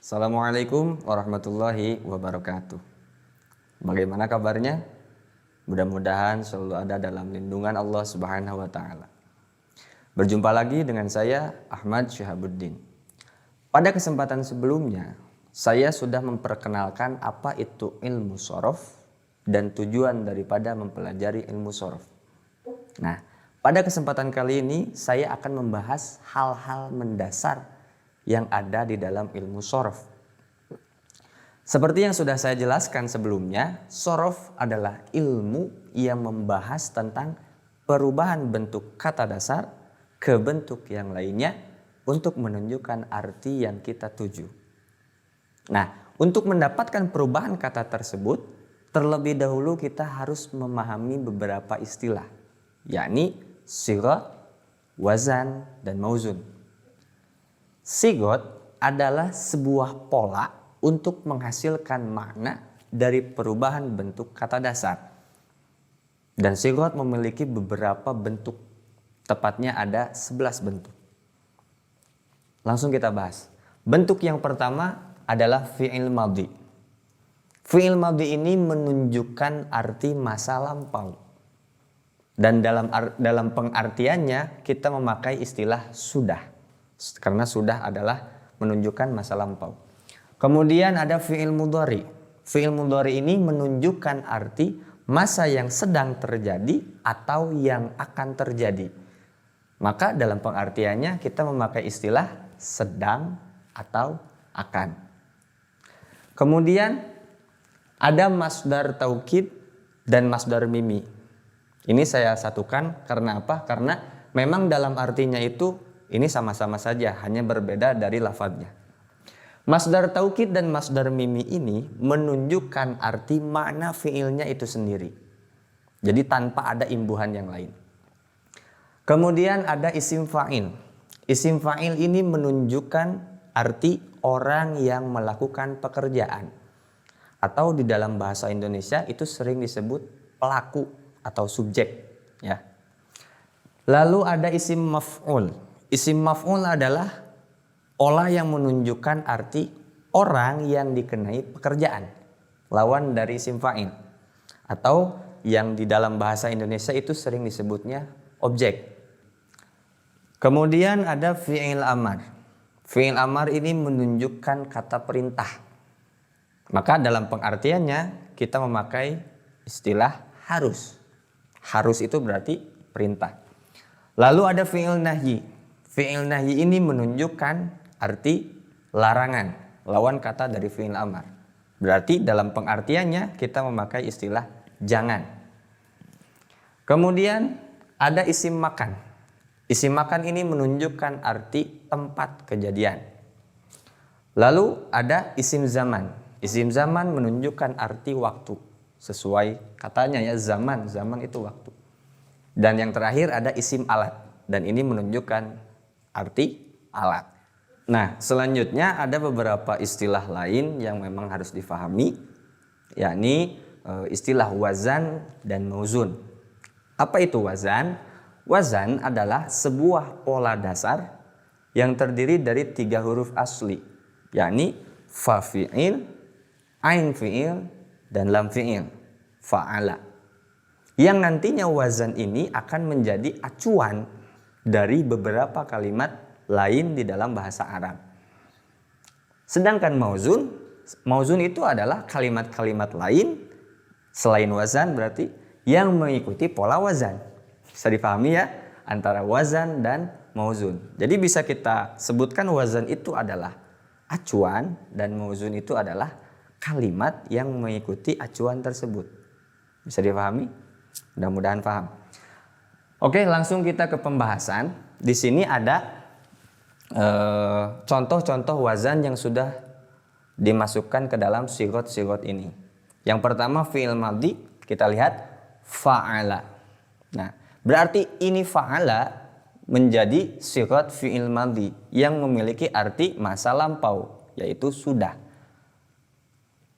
Assalamualaikum warahmatullahi wabarakatuh. Bagaimana kabarnya? Mudah-mudahan selalu ada dalam lindungan Allah Subhanahu wa taala. Berjumpa lagi dengan saya Ahmad Syihabuddin. Pada kesempatan sebelumnya, saya sudah memperkenalkan apa itu ilmu shorof dan tujuan daripada mempelajari ilmu shorof. Nah, pada kesempatan kali ini saya akan membahas hal-hal mendasar yang ada di dalam ilmu shorof. Seperti yang sudah saya jelaskan sebelumnya, shorof adalah ilmu yang membahas tentang perubahan bentuk kata dasar ke bentuk yang lainnya untuk menunjukkan arti yang kita tuju. Nah, untuk mendapatkan perubahan kata tersebut, terlebih dahulu kita harus memahami beberapa istilah, yakni sigot, wazan, dan mauzun. Sigot adalah sebuah pola untuk menghasilkan makna dari perubahan bentuk kata dasar. Dan sigot memiliki beberapa bentuk. Tepatnya ada 11 bentuk. Langsung kita bahas. Bentuk yang pertama adalah fi'il madhi. Fi'il madhi ini menunjukkan arti masa lampau. Dan dalam pengartiannya kita memakai istilah sudah. Karena sudah adalah menunjukkan masa lampau. Kemudian ada fi'il mudhari. Fi'il mudhari ini menunjukkan arti masa yang sedang terjadi atau yang akan terjadi. Maka dalam pengartiannya kita memakai istilah sedang atau akan. Kemudian ada masdar taukid dan masdar mimi. Ini saya satukan karena apa? Karena memang dalam artinya itu ini sama-sama saja, hanya berbeda dari lafadznya. Masdar taukid dan masdar mimi ini menunjukkan arti makna fiilnya itu sendiri. Jadi tanpa ada imbuhan yang lain. Kemudian ada isim fa'il. Isim fa'il ini menunjukkan arti orang yang melakukan pekerjaan. Atau di dalam bahasa Indonesia itu sering disebut pelaku atau subjek. Ya. Lalu ada isim maf'ul. Isim maf'ul adalah olah yang menunjukkan arti orang yang dikenai pekerjaan. Lawan dari isim fa'il. Atau yang di dalam bahasa Indonesia itu sering disebutnya objek. Kemudian ada fi'il amar. Fi'il amar ini menunjukkan kata perintah. Maka dalam pengertiannya kita memakai istilah harus. Harus itu berarti perintah. Lalu ada fi'il nahyi. Fi'il nahyi ini menunjukkan arti larangan, lawan kata dari fi'il amar. Berarti dalam pengertiannya kita memakai istilah jangan. Kemudian ada isim makan. Isim makan ini menunjukkan arti tempat kejadian. Lalu ada isim zaman. Isim zaman menunjukkan arti waktu. Sesuai katanya ya, zaman itu waktu. Dan yang terakhir ada isim alat. Dan ini menunjukkan arti alat. Nah, selanjutnya ada beberapa istilah lain yang memang harus difahami, yakni istilah wazan dan mauzun. Apa itu wazan? Wazan adalah sebuah pola dasar yang terdiri dari 3 huruf asli, yakni fa fi'il, ain fi'il, dan lam fi'il, fa'ala. Yang nantinya wazan ini akan menjadi acuan dari beberapa kalimat lain di dalam bahasa Arab. Sedangkan mauzun itu adalah kalimat-kalimat lain selain wazan berarti yang mengikuti pola wazan. Bisa dipahami ya antara wazan dan mauzun. Jadi bisa kita sebutkan wazan itu adalah acuan dan mauzun itu adalah kalimat yang mengikuti acuan tersebut. Bisa dipahami? Mudah-mudahan paham. Oke, langsung kita ke pembahasan. Di sini ada contoh-contoh wazan yang sudah dimasukkan ke dalam sigot-sigot ini. Yang pertama fi'il madhi, kita lihat fa'ala. Nah, berarti ini fa'ala menjadi sigot fi'il madhi yang memiliki arti masa lampau, yaitu sudah.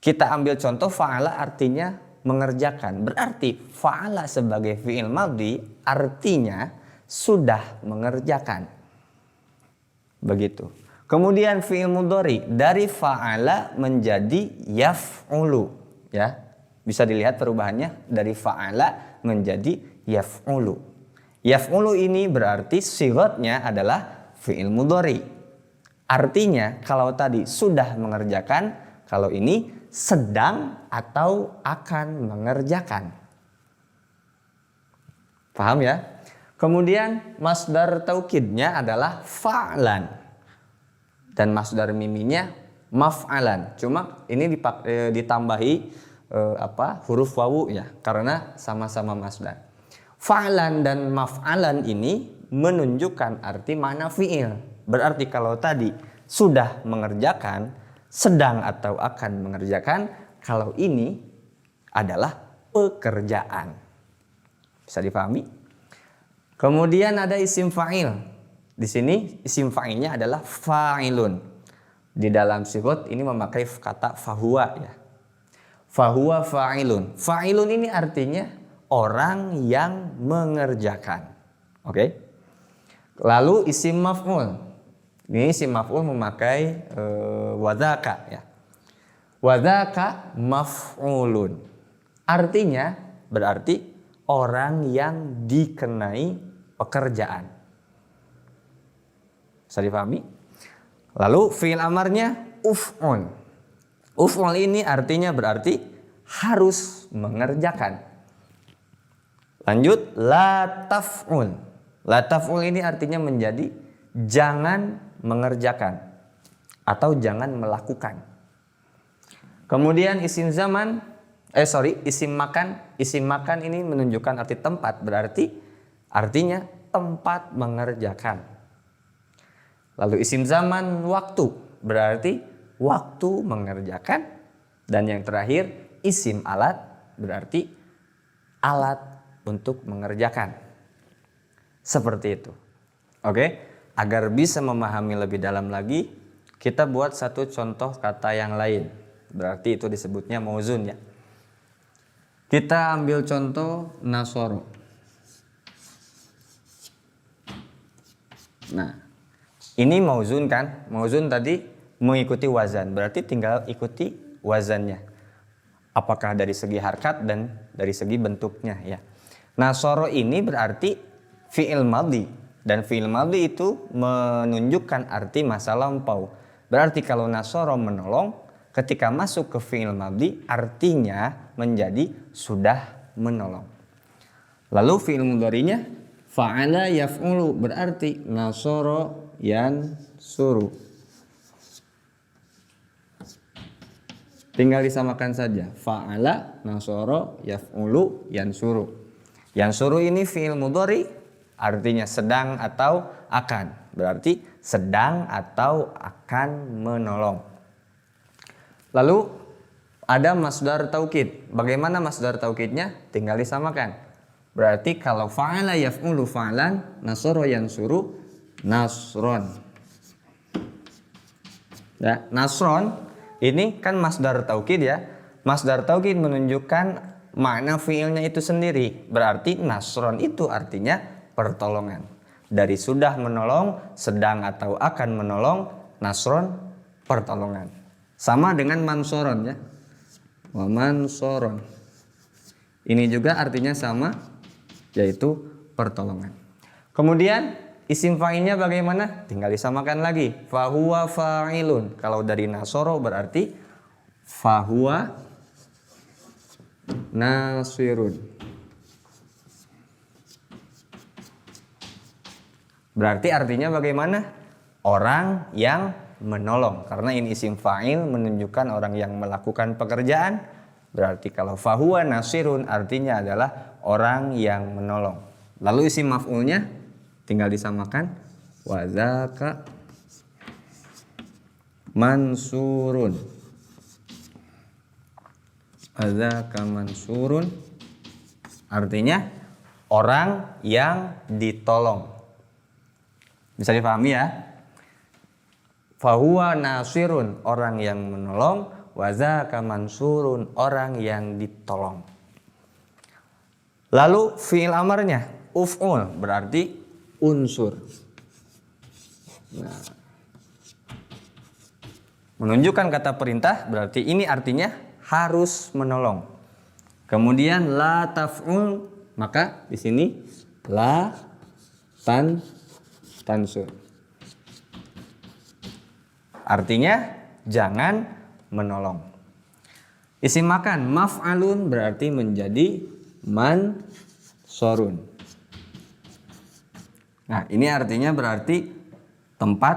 Kita ambil contoh fa'ala artinya mengerjakan. Berarti fa'ala sebagai fi'il madhi artinya sudah mengerjakan. Begitu. Kemudian fi'il mudhari dari fa'ala menjadi yaf'ulu, ya. Bisa dilihat perubahannya dari fa'ala menjadi yaf'ulu. Yaf'ulu ini berarti sigatnya adalah fi'il mudhari. Artinya kalau tadi sudah mengerjakan, kalau ini sedang atau akan mengerjakan. Paham ya? Kemudian masdar taukidnya adalah fa'lan. Dan masdar miminya maf'alan. Cuma ini ditambahi huruf wawu ya, karena sama-sama masdar. Fa'lan dan maf'alan ini menunjukkan arti makna fi'il. Berarti kalau tadi sudah mengerjakan, sedang atau akan mengerjakan, kalau ini adalah pekerjaan. Bisa dipahami? Kemudian ada isim fa'il. Di sini isim fa'ilnya adalah fa'ilun. Di dalam sigot ini memakai kata fahuwa ya. Fahuwa fa'ilun. Fa'ilun ini artinya orang yang mengerjakan. Oke? Lalu isim maf'ul. Ini isim maf'ul memakai wadhaka ya. Wadhaka maf'ulun. Artinya berarti orang yang dikenai pekerjaan. Bisa dipahami? Lalu fi'il amarnya uf'ul. Uf'ul ini artinya berarti harus mengerjakan. Lanjut, la taf'ul. La taf'ul ini artinya menjadi jangan mengerjakan atau jangan melakukan. Kemudian isim makan. Isim makan ini menunjukkan arti tempat, berarti artinya tempat mengerjakan. Lalu isim zaman waktu, berarti waktu mengerjakan. Dan yang terakhir isim alat, berarti alat untuk mengerjakan. Seperti itu. Oke, agar bisa memahami lebih dalam lagi, kita buat satu contoh kata yang lain. Berarti itu disebutnya mauzun ya. Kita ambil contoh nasoro. Nah, ini mauzun kan? Mauzun tadi mengikuti wazan. Berarti tinggal ikuti wazannya. Apakah dari segi harkat dan dari segi bentuknya ya. Nasoro ini berarti fi'il madhi. Dan fi'il madhi itu menunjukkan arti masa lampau. Berarti kalau nasoro menolong, ketika masuk ke fi'il madhi artinya menjadi sudah menolong. Lalu fi'il mudhari'nya fa'ala yaf'ulu, berarti nasoro yansuru. Tinggal disamakan saja. Fa'ala, nasoro, yaf'ulu, yansuru. Yansuru ini fi'il mudhari, artinya sedang atau akan. Berarti sedang atau akan menolong. Lalu ada masdar taukid. Bagaimana masdar taukidnya? Tinggal disamakan. Berarti kalau fa'ala yaf'ulu fa'lan, nasoro yansuru, nasron. Ya, nasron ini kan masdar taukid ya. Masdar taukid menunjukkan makna fiilnya itu sendiri. Berarti nasron itu artinya pertolongan. Dari sudah menolong, sedang atau akan menolong, nasron pertolongan. Sama dengan mansoron ya. Wa mansoron. Ini juga artinya sama, yaitu pertolongan. Kemudian isim fa'ilnya bagaimana? Tinggal disamakan lagi. Fahuwa fa'ilun. Kalau dari nasoro berarti fahuwa nasirun. Berarti artinya bagaimana? Orang yang menolong. Karena ini isim fa'il menunjukkan orang yang melakukan pekerjaan. Berarti kalau fahuwa nasirun artinya adalah orang yang menolong. Lalu isim maf'ulnya tinggal disamakan. Wadzaka mansurun. Wadzaka mansurun artinya orang yang ditolong. Bisa dipahami ya? Fahuwa nasirun, orang yang menolong. Wadzaka mansurun, orang yang ditolong. Lalu fi'il amarnya uf'ul berarti unsur. Nah, menunjukkan kata perintah, berarti ini artinya harus menolong. Kemudian la taf'ul, maka di sini la tansur. Artinya jangan menolong. Isim makan maf'alun berarti menjadi mansorun. Nah, ini artinya berarti tempat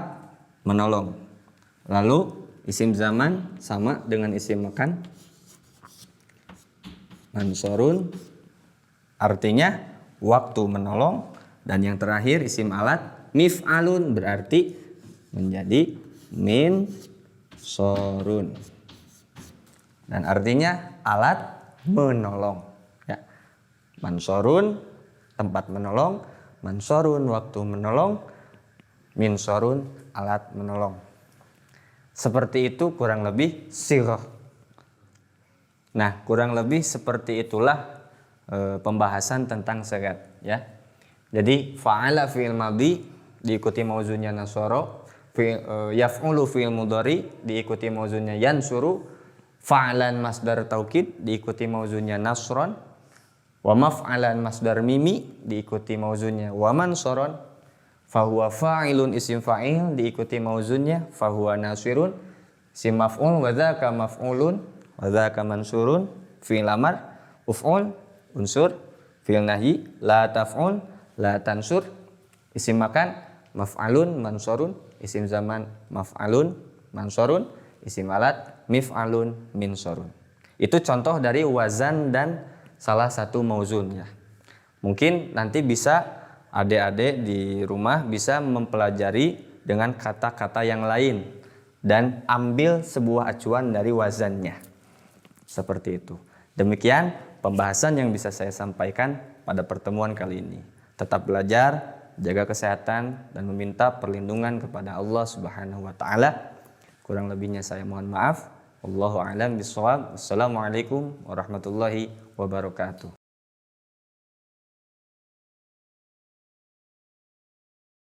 menolong. Lalu isim zaman sama dengan isim makan. Mansorun artinya waktu menolong. Dan yang terakhir isim alat mif'alun berarti menjadi minsorun. Dan artinya alat menolong. Ya. Mansorun tempat menolong, mansorun waktu menolong, minsorun alat menolong. Seperti itu kurang lebih sirah. Nah, kurang lebih seperti itulah pembahasan tentang sigat, ya. Jadi fa'ala fi'il madhi diikuti mauzunnya nasara, yaf'ulu fi'il mudhari diikuti mauzunnya yansuru, fa'lan masdar taukid diikuti mauzunnya nasron, wa maf'alan masdar mimi diikuti mauzunnya wa mansoron, fahuwa fa'ilun isim fa'il diikuti mauzunnya fahuwa nasirun, isim maf'ul wa dzaka maf'ulun wa dzaka mansurun, fi'il amar uf'ul unsur, fi'il nahyi la taf'ul la tansur, isim makan maf'alun mansurun, isim zaman maf'alun mansurun, isim alat mif'alun minsorun. Itu contoh dari wazan dan salah satu mauzun, ya. Mungkin nanti bisa adik-adik di rumah bisa mempelajari dengan kata-kata yang lain dan ambil sebuah acuan dari wazannya. Seperti itu. Demikian pembahasan yang bisa saya sampaikan pada pertemuan kali ini. Tetap belajar, jaga kesehatan dan meminta perlindungan kepada Allah Subhanahu wa taala. Kurang lebihnya saya mohon maaf. Wallahu a'lam bishawab. Wassalamualaikum warahmatullahi wabarakatuh.